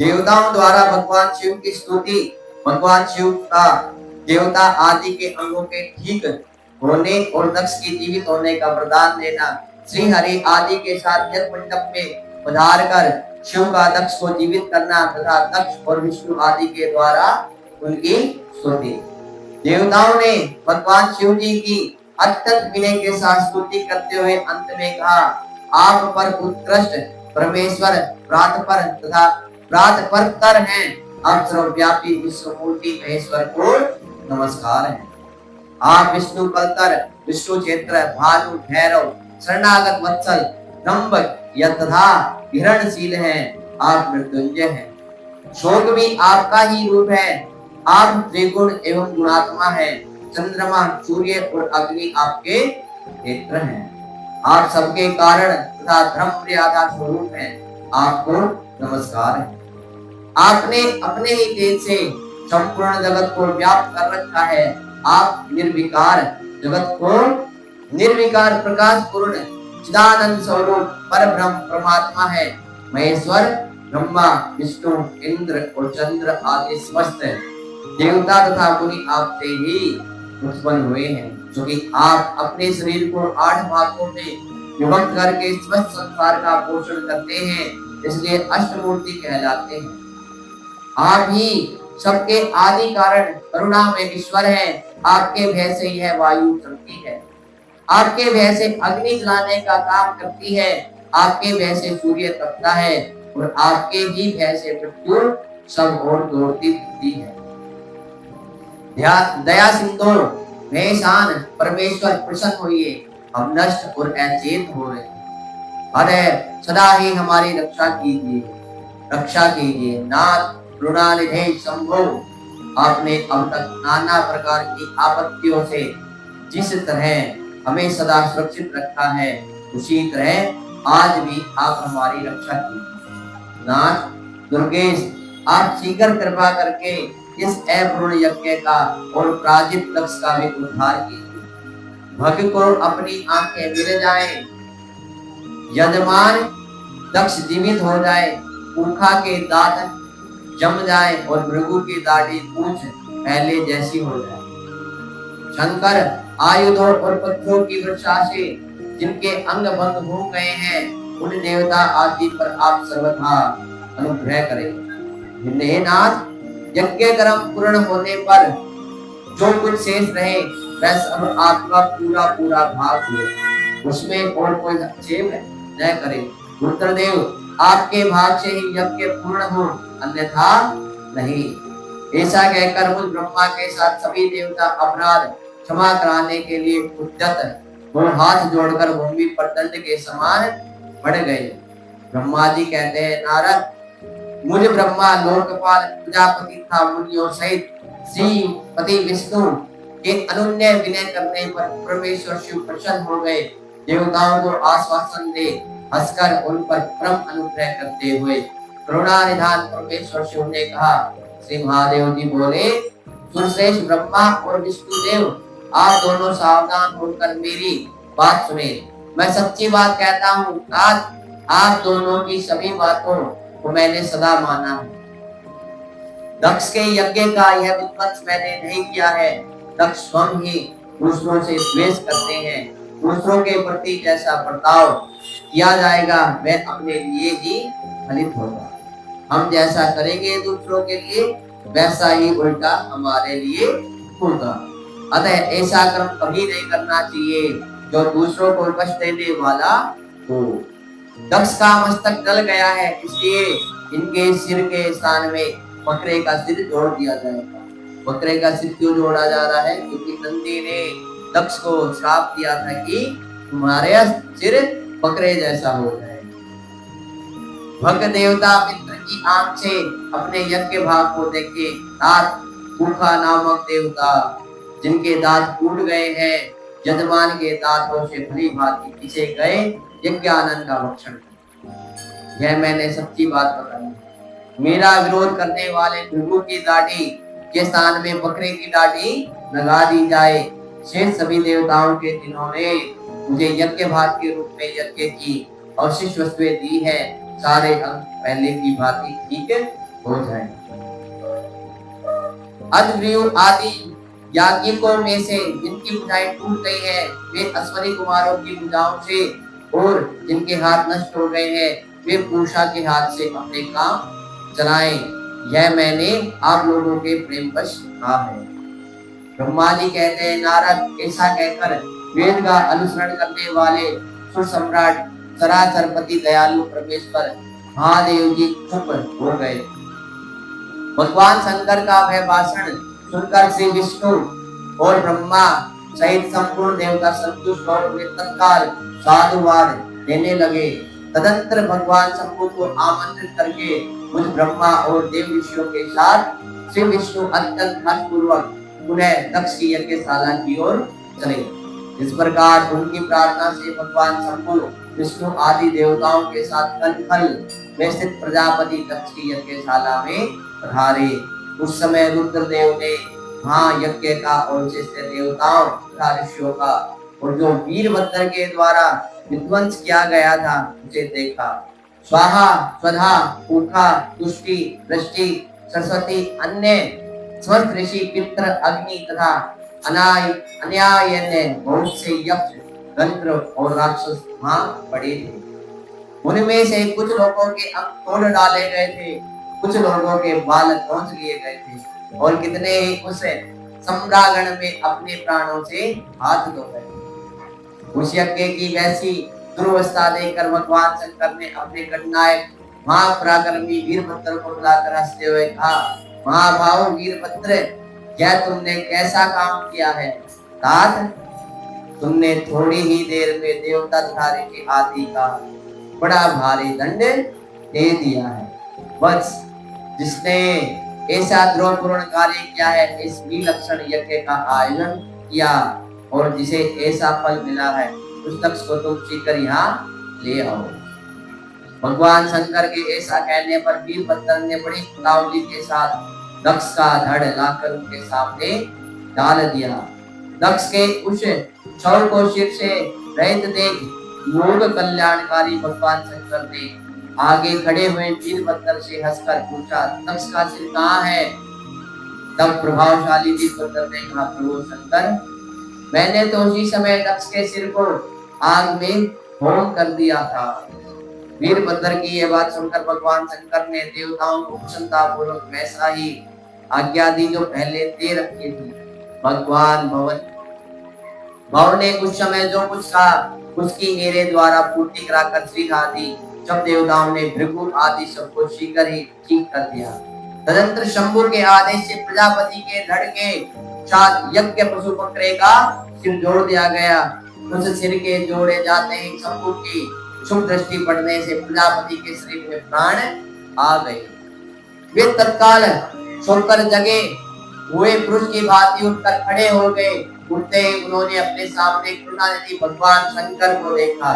देवताओं द्वारा भगवान शिव की स्तुति, भगवान शिव का देवता आदि के अंगों के ठीक होने और दक्ष की जीवित होने का वरदान देना, श्री हरि आदि के साथ यज्ञ मंडप में पधार कर शिव का दक्ष को जीवित करना तथा दक्ष और विष्णु आदि के द्वारा उनकी स्तुति। देवताओं ने भगवान शिव जी की अत्यंत विनय के साथ स्तुति करते हुए अंत में कहा, आप पर उत्कृष्ट परमेश्वर प्रातपर तथा प्रातपर हैं, आप सर्वव्यापी विश्वमूर्ति महेश्वर को नमस्कार है। आप विष्णु कलतर, विष्णु क्षेत्र, भानु, भैरव, शरणागत वत्सल, त्र्यंबक तथा हिरणशील हैं, आप मृत्युंजय हैं। शोक भी आपका ही रूप है, आप त्रिगुण एवं गुणात्मा है। चंद्रमा, सूर्य और अग्नि आपके नेत्र हैं। आप सबके कारण तथा धर्म मर्यादा स्वरूप हैं, आपको नमस्कार है। आपने अपने ही तेज से संपूर्ण जगत को व्याप्त कर रखा है। आप निर्विकार जगत को निर्विकार प्रकाश पूर्ण चिदानंद स्वरूप पर ब्रह्म परमात्मा है। महेश्वर ब्रह्मा, विष्णु, इंद्र और चंद्र आदि समस्त देवता तथा मुनि आपसे ही उत्पन्न हुए हैं, क्योंकि आप अपने शरीर को 8 भागों में विभक्त करके समस्त संसार का पोषण करते हैं, इसलिए अष्टमूर्ति कहलाते हैं। आप ही सबके आदि कारण करुणा में ईश्वर है। आपके भय से यह वायु चलती है, आपके भय से अग्नि जलाने का काम करती है, आपके भय से सूर्य तपता है और आपके ही भय से मृत्यु सब ओर दौड़ती फिरती है। दया सिंधु भयशान परमेश्वर प्रसन्न होइए, हम नष्ट और अचेत हो रहे। अतः सदा ही हमारी रक्षा कीजिए, रक्षा कीजिए। नाथ करुणानिधे शंभो, आपने अब तक नाना प्रकार की आपत्तियों से जिस तरह हमें सदा सुरक्षित रखा है, उसी तरह आज भी आप हमारी रक्षा कीजिए। नाथ दुर्गेश, आप शीघ्र कृपा करके इस अपूर्ण यज्ञ का और प्राजित दक्ष का भी उद्धार कीजिए। भक्त को अपनी आंखें मिल जाए, यजमान दक्ष जीवित हो जाए, ऊखा के दांत जम जाए और भृगु की दाढ़ी पूंछ पहले जैसी हो जाए। शंकर आयुधों और पत्थरों की वर्षा से जिनके अंग भंग हो गए हैं, उन देवता आदि पर आप सर्वथा अनुग्रह करें। हे नाथ, यज्ञ कर्म पूर्ण होने पर जो कुछ शेष रहे वह सब आपका पूरा पूरा भाग हो, उसमें और कोई हस्तक्षेप न करे। रुद्रदेव, आपके भाग से ही यज्ञ पूर्ण हो, अन्यथा नहीं। ऐसा कहकर मुझ ब्रह्मा के साथ सभी देवता अपराध क्षमा कराने के लिए उद्यत और हाथ जोड़कर भूमि पर दंड के समान बढ़ गए। ब्रह्मा जी कहते हैं, नारद, मुझ ब्रह्मा लोकपाल प्रजापति तथा मुनियों सहित श्रीपति विष्णु के अनन्य विनय करने पर परमेश्वर शिव प्रसन्न हो गए। देवताओं को आश्वासन दे हंसकर उन पर परम अनुग्रह करते हुए करुणा निधान परमेश्वर शिव ने कहा। श्री महादेव जी बोले, सुरश्रेष्ठ ब्रह्मा और विष्णुदेव, आप दोनों सावधान होकर मेरी बात सुने। मैं सच्ची बात कहता हूँ, आप दोनों की सभी बातों को मैंने सदा माना है। दक्ष के यज्ञ का यह विध्वंस मैंने नहीं किया है। दक्ष स्वयं ही दूसरों से द्वेष करते हैं। दूसरों के प्रति जैसा बर्ताव किया जाएगा वह अपने लिए ही फलित होगा। हम जैसा करेंगे दूसरों के लिए, वैसा ही उल्टा हमारे लिए होगा। अतः ऐसा कर्म कभी नहीं करना चाहिए जो दूसरों को कष्ट देने वाला हो। दक्ष का मस्तक जल गया है, इसलिए इनके सिर के स्थान में बकरे का सिर जोड़ दिया जाएगा। बकरे का सिर क्यों जोड़ा जा रहा है? क्योंकि नंदी ने दक्ष को श्राप दिया था कि तुम्हारे सिर बकरे जैसा हो जाए। भक्त देवता मित्र की आंख से अपने यज्ञ भाग को देखे। ऊखा नामक देवता जिनके दांत टूट गए हैं, यजमान के दांतों से भली भांति पीछे गए यज्ञानंद का भक्षण। यह मैंने सच्ची बात बताई। मेरा विरोध करने वाले भृगु की दाढ़ी के स्थान में बकरे की दाढ़ी लगा दी जाए। शेष सभी देवताओं के जिन्होंने मुझे यज्ञ भाग के रूप में यज्ञ की अवशिष्ट वस्तुएं दी है, सारे अंग पहले की भांति ठीक हो जाए। अद्रियु आदि याज्ञिकों में से जिनकी भुजाएं टूट गई है, वे अश्वनी कुमारों की भुजाओं से, और जिनके हाथ नष्ट हो गए हैं, वे पूषा के हाथ से अपने काम चलाएं। यह मैंने आप लोगों के प्रेम वश कहा है। ब्रह्मा जी कहते हैं, नारद ऐसा कहकर वेद का अनुसरण करने वाले सुर सम्राट सरासरपति दयालु परमेश्वर महादेव जी चुप हो गए। भगवान शंकर का वह भाषण सुनकर श्री विष्णु और ब्रह्मा सहित संपूर्ण देवता संतुष्ट और वे तत्काल साधुवाद देने लगे। तदंतर भगवान शंकर को आमंत्रित करके उस ब्रह्मा और देव ऋषियों के साथ श्री विष्णु अत्यंत हर्षपूर्वक पुनः दक्ष की यज्ञशाला की ओर चले। इस प्रकार उनकी प्रार्थना से भगवान शंकर विष्णु आदि देवताओं के साथ कंठल में स्थित प्रजापति दक्ष की यज्ञशाला में पधारे। उस समय रुद्रदेव ने महायज्ञ का और जिससे देवताओं तथा ऋषियों का और जो वीरभद्र के द्वारा विध्वंस किया गया था उसे देखा। स्वाहा स्वधा पूखा तुष्टि दृष्टि सरस्वती अन्य समस्त ऋषि पितृ अग्नि तथा अन्याय ने बहुत से यक्ष गंत्र और राक्षस वहां पड़े थे। उनमें से कुछ लोगों के अंग तोड़ डाले गए थे, कुछ लोगों के बाल नोच लिए गए थे और कितने ही उस सम्रागण में अपने प्राणों से हाथ धो गए। उस यज्ञ की वैसी दुर्वस्था देखकर भगवान शंकर ने अपने गणनायक महापराक्रमी वीरभद्र को बुलाकर हंसते हुए कहा, महाभाव वीरभद्र, यह तुमने कैसा काम किया है? तात, तुमने थोड़ी ही देर में देवता तथा ऋषि आदि का बड़ा भारी दंड दे दिया है। बस जिसने ऐसा द्रोहपूर्ण कार्य किया है, इस विलक्षण यज्ञ का आयोजन किया और जिसे ऐसा फल मिला है, उस दक्ष को तुम सीकर यहाँ ले आओ। भगवान शंकर के ऐसा कहने पर वीरभद्र ने बड़ी उतावली के साथ दक्ष का धड़ लाकर उनके सामने डाल दिया। दक्ष के उस छव को सिर से रहित देख लोक कल्याणकारी भगवान शंकर ने आगे खड़े हुए वीरभद्र से हंसकर पूछा, दक्ष का सिर कहाँ है? तब प्रभावशाली वीरभद्र ने कहा, प्रभु शंकर, मैंने तो उसी समय दक्ष के सिर को आग में होम कर दिया था। वीरभद्र की यह बात सुनकर भगवान शंकर ने देवताओं को प्रसन्नता पूर्वक वैसा ही आज्ञा दी जो पहले दे रखी थी। भगवान भव ने कुछ समय जो कुछ कहा उसकी मेरे द्वारा पूर्ति कराकर श्री आदि सब देवताओं ने भृगु आदि सबको शीघ्र ही ठीक कर दिया। तदंतर शंभु के आदेश से प्रजापति के धड़ के साथ यज्ञ पशु बकरे का सिर जोड़ दिया गया। उस सिर के जोड़े जाते ही शंभु की शुभ दृष्टि पड़ने से प्रजापति के शरीर में प्राण आ गए। वे तत्काल सोकर जगे हुए पुरुष की भांति उठकर खड़े हो गए। उठते ही उन्होंने अपने सामने करुणानिधि भगवान शंकर को देखा।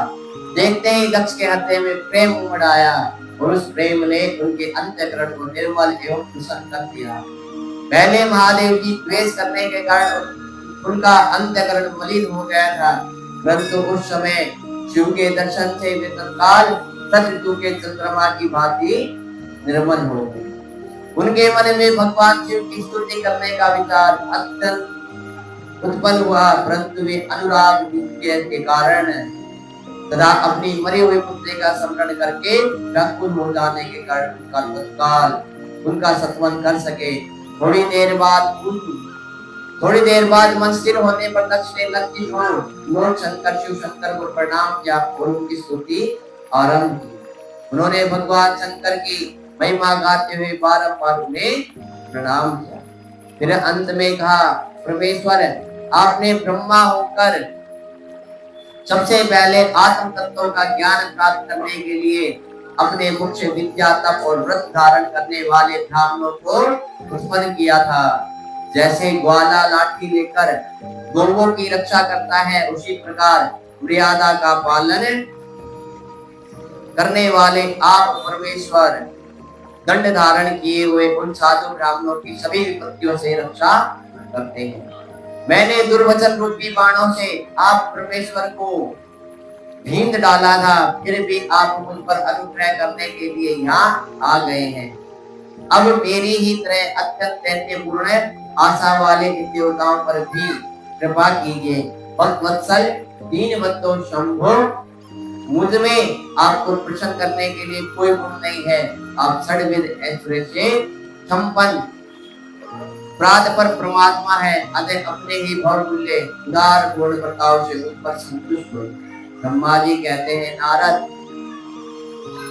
देखते ही दक्ष के हृदय में प्रेम उमड़ आया और उस प्रेम ने उनके अंतःकरण को निर्मल एवं प्रसन्न कर दिया। पहले महादेव जी द्वेष करने के कारण उनका अंतःकरण मलिन हो गया था, परंतु उस समय शिव के दर्शन से वे तत्काल ऋतु के चंद्रमा की भांति निर्मल हो गए। उनके मन में भगवान शिव की स्तुति करने का विचार अत्यंत उत्पन्न हुआ, परंतु वे अनुराग के कारण तथा अपनी मरी हुई पुत्री का स्मरण करके व्याकुल हो जाने के कारण तत्काल उनका सत्वन कर सके। थोड़ी देर बाद मन स्थिर होने पर दक्ष ने लज्जित हो लोक शंकर शिव शंकर को प्रणाम किया और उनकी स्तुति आरंभ की। उन्होंने भगवान शंकर की महिमा गाते हुए बारंबार उन्हें प्रणाम किया। फिर अंत में कहा, परमेश्वर, आपने ब्रह्मा होकर सबसे पहले आत्म तत्वों का ज्ञान प्राप्त करने के लिए अपने मुख्य विद्या तप और व्रत धारण करने वाले ब्राह्मणों को उत्पन्न किया था। जैसे ग्वाला लाठी लेकर गौओं की रक्षा करता है, उसी प्रकार मर्यादा का पालन करने वाले आप परमेश्वर दंड धारण किए हुए उन साधु ब्राह्मणों की सभी विपत्तियों से रक्षा करते हैं। मैंने दुर्वचन रूपी बाणों से आप परमेश्वर को भींद डाला था, फिर भी आप उन पर अनुग्रह करने के लिए यहाँ आ गए हैं। अब मेरी ही तरह अत्यंत दैन्यपूर्ण आशा वाले इन देवताओं पर भी कृपा कीजिए। भक्तवत्सल दीनबंधु शंभो, मुझ में आपको प्रसन्न करने के लिए कोई गुण नहीं है। आप षड्विध ऐश्वर्य से संपन्न प्रात पर परमात्मा है, अतः अपने ही बहुमूल्य उदार गुण बर्ताव से उन पर संतुष्ट हो। ब्रह्मा जी कहते हैं, नारद,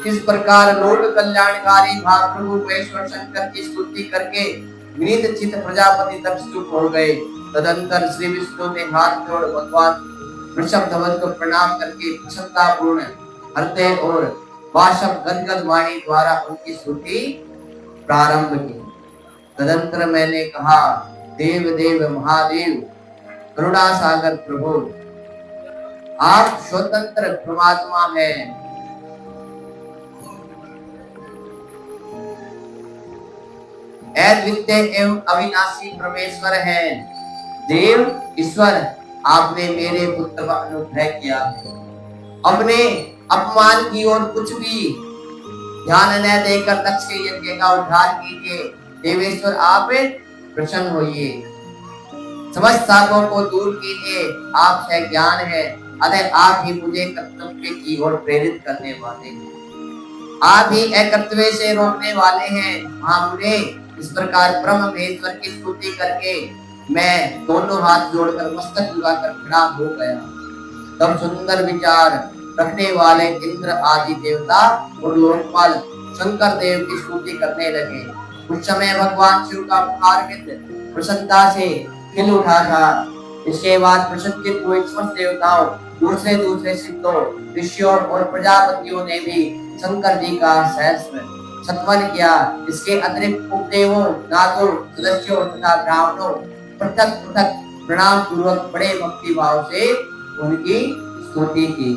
किस प्रकार लोक कल्याणकारी महाप्रभु महेश्वर शंकर की स्तुति करके विनीत चित्त प्रजापति तक चुप हो गए। तदंतर श्री विष्णु ने हाथ जोड़ भगवान वृषभ ध्वज को प्रणाम करके प्रसन्नता पूर्ण हृदय और वाशम गदगद वाणी द्वारा उनकी स्तुति प्रारंभ की। तदंतर मैंने कहा, देव देव महादेव करुणा सागर प्रभु, आप स्वतंत्र परमात्मा हैं। अद्वितीय एवं अविनाशी परमेश्वर हैं। देव ईश्वर, आपने मेरे पुत्र पर अनुग्रह किया। अपने अपमान की ओर कुछ भी ध्यान न देकर दक्ष के यज्ञ का उद्धार कीजिए। देवेश्वर, आप प्रसन्न होइए, समस्त शापों को दूर कीजिए। आप है ज्ञान है, अतः आप ही मुझे कर्तव्य की ओर प्रेरित करने वाले हैं। आप ही अकर्तव्य से रोकने वाले हैं। महामुने, इस प्रकार ब्रह्म महेश्वर की स्तुति करके मैं दोनों हाथ जोड़कर मस्तक झुकाकर खड़ा हो गया। तब सुंदर विचार रखने वाले इंद्र आदि देवता और लोकपाल शंकर देव की स्तुति करने लगे। उस समय भगवान शिव का मुखारविंद प्रसन्नता से खिल उठा था। इसके बाद प्रसन्नचित हुए समस्त देवताओं, दूसरे दूसरे सिद्धों, ऋषियों और प्रजापतियों ने भी शंकर जी का सहस्त्र सत्वन किया। इसके अतिरिक्त उपदेवों, नागों, सदस्यों तथा ब्राह्मणों पृथक पृथक प्रणाम पूर्वक बड़े भक्ति भाव से उनकी स्तुति की।